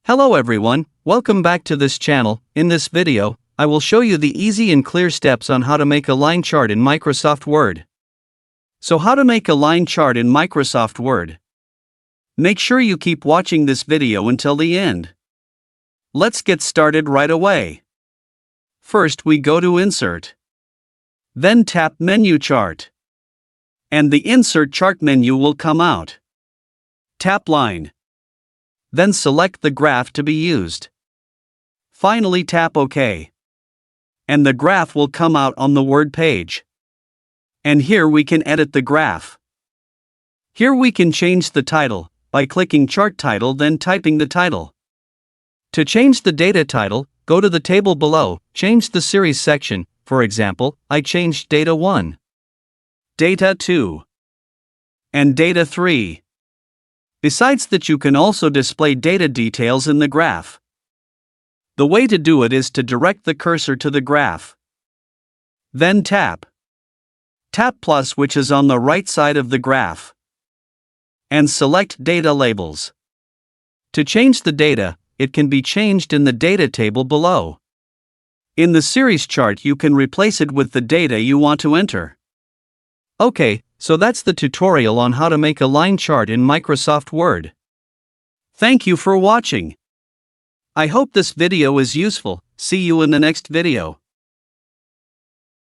Hello everyone, welcome back to this channel. In this video, I will show you the easy and clear steps on how to make a line chart in Microsoft Word. So how to make a line chart in Microsoft Word? Make sure you keep watching this video until the end. Let's get started right away. First we go to Insert. Then tap Menu Chart. And the Insert Chart menu will come out. Tap Line. Then select the graph to be used. Finally tap OK. And the graph will come out on the Word page. And here we can edit the graph. Here we can change the title, by clicking Chart Title then typing the title. To change the data title, go to the table below, change the series section, for example, I changed Data 1, Data 2, and Data 3. Besides that, you can also display data details in the graph. The way to do it is to direct the cursor to the graph. Then tap plus, which is on the right side of the graph. And select Data Labels. To change the data, it can be changed in the data table below. In the series chart, you can replace it with the data you want to enter. Okay, so that's the tutorial on how to make a line chart in Microsoft Word. Thank you for watching. I hope this video is useful. See you in the next video.